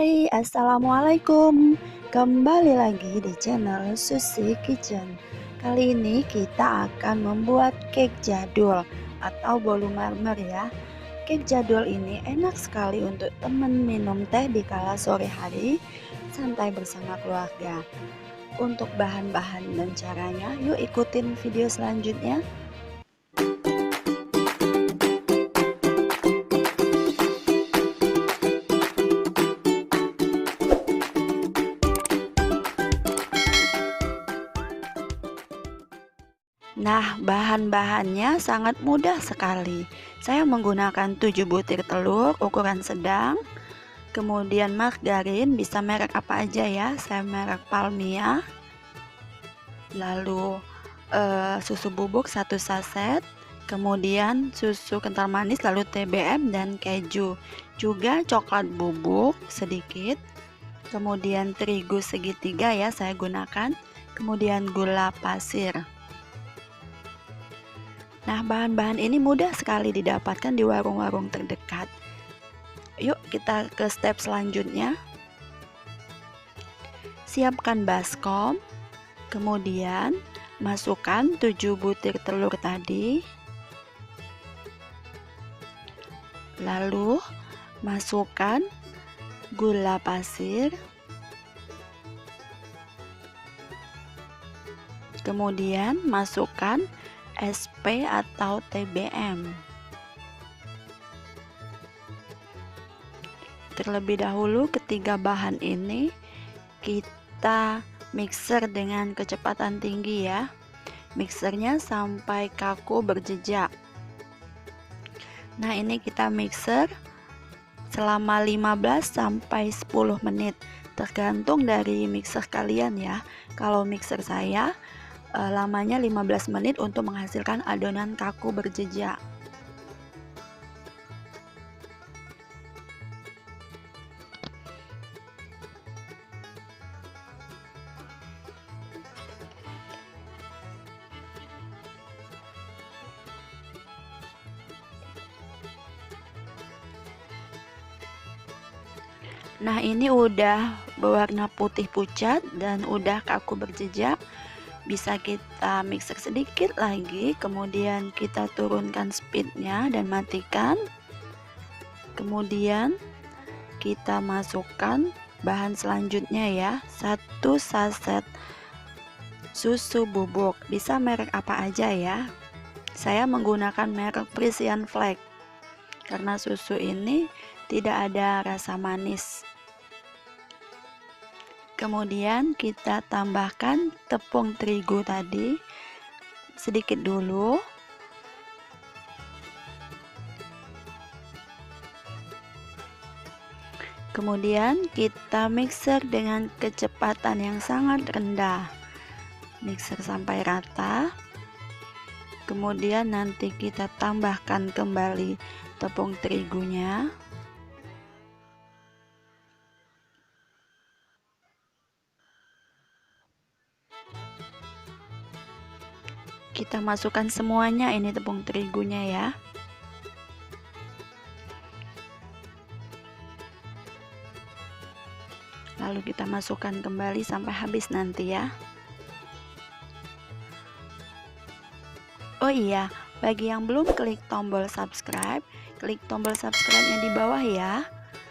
Hai, assalamualaikum. Kembali lagi di channel Susi Kitchen. Kali ini kita akan membuat cake jadul atau bolu marmer ya. Cake jadul ini enak sekali untuk teman minum teh di kala sore hari, santai bersama keluarga. Untuk bahan-bahan dan caranya, yuk ikutin video selanjutnya. Nah, bahan-bahannya sangat mudah sekali. Saya menggunakan 7 butir telur ukuran sedang. Kemudian margarin, bisa merek apa aja ya. Saya merek Palmia. Lalu susu bubuk 1 saset. Kemudian susu kental manis, lalu TBM dan keju. Juga coklat bubuk sedikit. Kemudian terigu segitiga ya saya gunakan. Kemudian gula pasir. Nah, bahan-bahan ini mudah sekali didapatkan di warung-warung terdekat. Yuk kita ke step selanjutnya. Siapkan baskom. Kemudian masukkan 7 butir telur tadi. Lalu masukkan gula pasir. Kemudian masukkan SP atau TBM. Terlebih dahulu ketiga bahan ini kita mixer dengan kecepatan tinggi ya. Mixernya sampai kaku berjejak. Nah, ini kita mixer selama 15 sampai 10 menit, tergantung dari mixer kalian ya. Kalau mixer saya lamanya 15 menit untuk menghasilkan adonan kaku berjejak. Nah, ini udah berwarna putih pucat dan udah kaku berjejak. Bisa kita mixer sedikit lagi, kemudian kita turunkan speednya dan matikan. Kemudian kita masukkan bahan selanjutnya ya, 1 saset susu bubuk. Bisa merek apa aja ya. Saya menggunakan merek Frisian Flag karena susu ini tidak ada rasa manis. Kemudian kita tambahkan tepung terigu tadi sedikit dulu. Kemudian kita mixer dengan kecepatan yang sangat rendah. Mixer sampai rata. Kemudian nanti kita tambahkan kembali tepung terigunya. Kita masukkan semuanya ini tepung terigunya ya. Lalu kita masukkan kembali sampai habis nanti ya. Oh iya, bagi yang belum klik tombol subscribe, klik tombol subscribe-nya di bawah ya.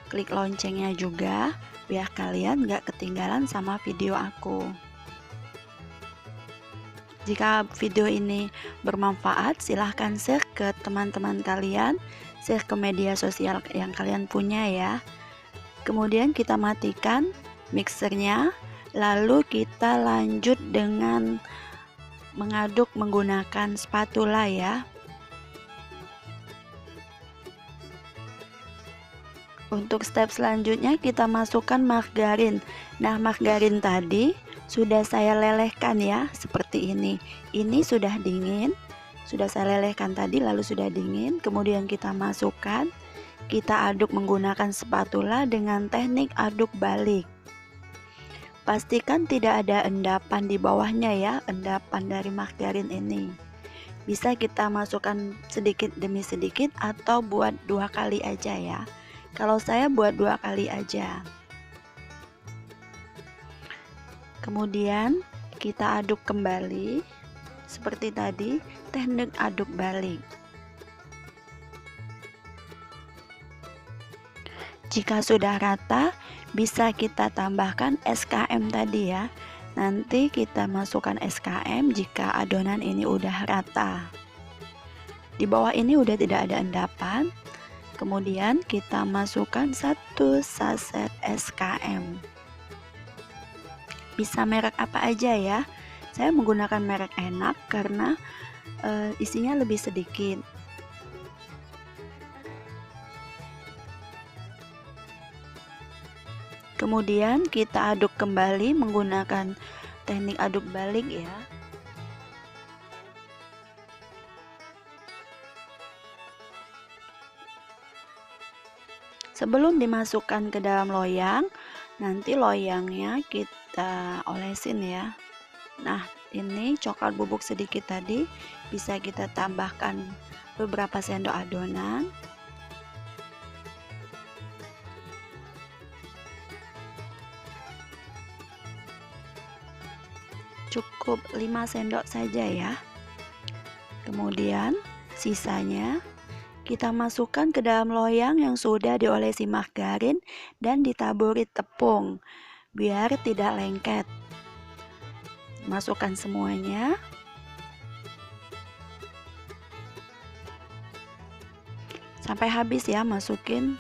Klik loncengnya juga, biar kalian gak ketinggalan sama video aku. Jika video ini bermanfaat, silahkan share ke teman-teman kalian, share ke media sosial yang kalian punya ya. Kemudian kita matikan mixernya, lalu kita lanjut dengan mengaduk menggunakan spatula ya. Untuk step selanjutnya kita masukkan margarin. Nah, margarin tadi sudah saya lelehkan ya, seperti ini. Ini sudah dingin, sudah saya lelehkan tadi, lalu sudah dingin. Kemudian kita masukkan, kita aduk menggunakan spatula dengan teknik aduk balik. Pastikan tidak ada endapan di bawahnya ya, endapan dari margarin ini. Bisa kita masukkan sedikit demi sedikit atau buat 2 kali aja ya. Kalau saya buat 2 kali aja. Kemudian kita aduk kembali seperti tadi, teknik aduk balik. Jika sudah rata, bisa kita tambahkan SKM tadi ya. Nanti kita masukkan SKM jika adonan ini udah rata. Di bawah ini udah tidak ada endapan. Kemudian kita masukkan 1 saset SKM. Bisa merek apa aja ya. Saya menggunakan merek Enak karena isinya lebih sedikit. Kemudian kita aduk kembali menggunakan teknik aduk balik ya. Sebelum dimasukkan ke dalam loyang, nanti loyangnya kita olesin ya. Nah, ini coklat bubuk sedikit tadi bisa kita tambahkan beberapa sendok adonan. Cukup 5 sendok saja ya. Kemudian sisanya kita masukkan ke dalam loyang yang sudah diolesi margarin dan ditaburi tepung biar tidak lengket. Masukkan semuanya. Sampai habis ya, masukin.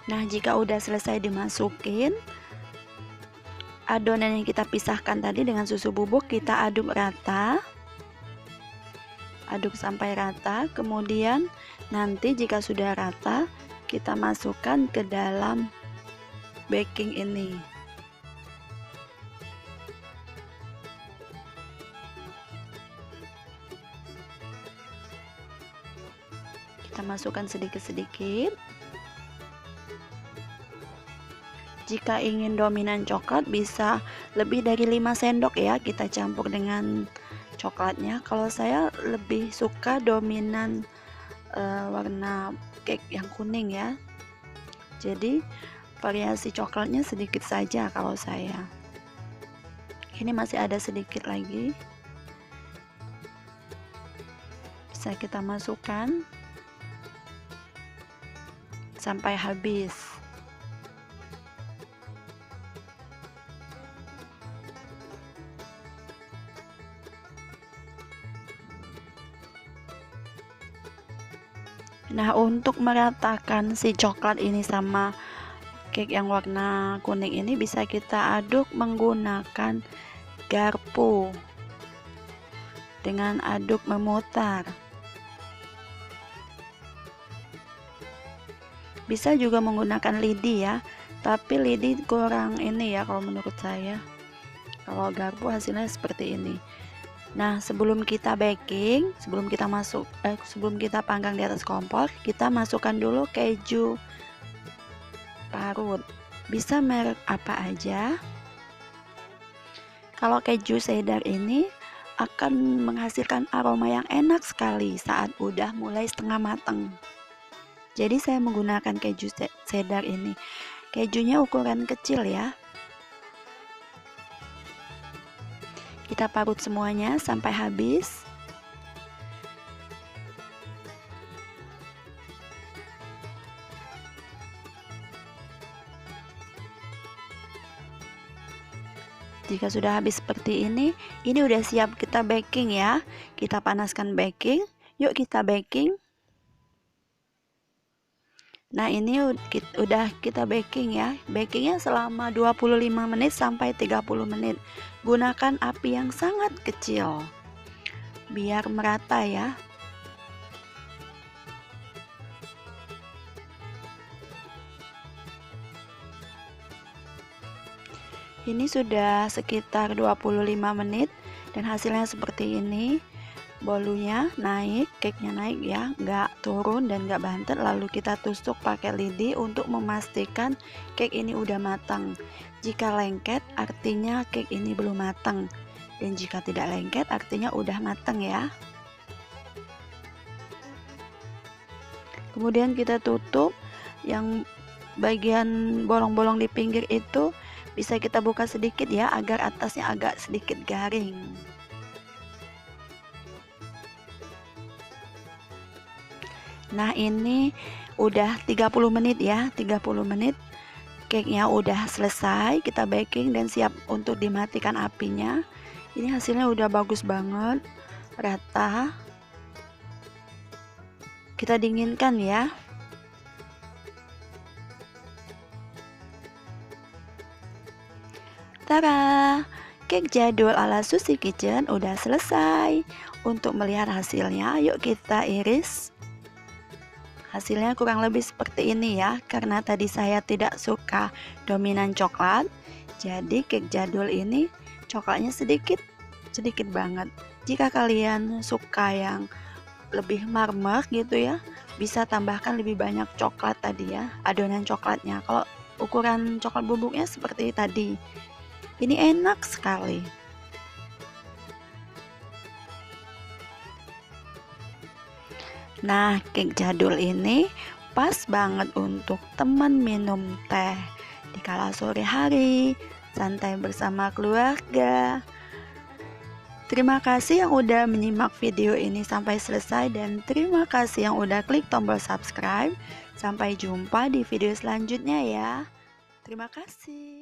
Nah, jika udah selesai dimasukin, adonan yang kita pisahkan tadi dengan susu bubuk kita aduk rata. Aduk sampai rata. Kemudian nanti jika sudah rata, kita masukkan ke dalam baking ini. Kita masukkan sedikit-sedikit. Jika ingin dominan coklat bisa lebih dari 5 sendok ya kita campur dengan coklatnya. Kalau saya lebih suka dominan warna cake yang kuning ya. Jadi variasi coklatnya sedikit saja kalau saya. Ini masih ada sedikit lagi. Bisa kita masukkan sampai habis. Nah, untuk meratakan si coklat ini sama cake yang warna kuning ini bisa kita aduk menggunakan garpu dengan aduk memutar. Bisa juga menggunakan lidi ya, tapi lidi kurang ini ya kalau menurut saya. Kalau garpu hasilnya seperti ini. Nah, sebelum kita baking, sebelum kita panggang di atas kompor, kita masukkan dulu keju parut. Bisa merek apa aja. Kalau keju cheddar ini akan menghasilkan aroma yang enak sekali saat udah mulai setengah matang. Jadi saya menggunakan keju cheddar ini. Kejunya ukuran kecil ya. Kita parut semuanya sampai habis. Jika sudah habis seperti ini udah siap kita baking ya. Kita panaskan baking. Yuk kita baking. Nah, ini udah kita baking ya. Bakingnya selama 25 menit sampai 30 menit. Gunakan api yang sangat kecil biar merata ya. Ini sudah sekitar 25 menit dan hasilnya seperti ini. bolunya naik, cake-nya naik ya, nggak turun dan nggak bantet. Lalu kita tusuk pakai lidi untuk memastikan cake ini udah matang. Jika lengket artinya cake ini belum matang, dan jika tidak lengket artinya udah matang ya. Kemudian kita tutup, yang bagian bolong-bolong di pinggir itu bisa kita buka sedikit ya, agar atasnya agak sedikit garing. Nah, ini udah 30 menit ya, 30 menit cake-nya udah selesai, kita baking dan siap untuk dimatikan apinya. Ini hasilnya udah bagus banget, rata. Kita dinginkan ya. Tara, cake jadul ala Susi Kitchen udah selesai. Untuk melihat hasilnya, yuk kita iris. Hasilnya kurang lebih seperti ini ya, karena tadi saya tidak suka dominan coklat, jadi cake jadul ini coklatnya sedikit banget. Jika kalian suka yang lebih marmer gitu ya, bisa tambahkan lebih banyak coklat tadi ya, adonan coklatnya. Kalau ukuran coklat bubuknya seperti tadi, ini enak sekali. Nah, cake jadul ini pas banget untuk teman minum teh di kala sore hari, santai bersama keluarga. Terima kasih yang udah menyimak video ini sampai selesai, dan terima kasih yang udah klik tombol subscribe. Sampai jumpa di video selanjutnya ya. Terima kasih.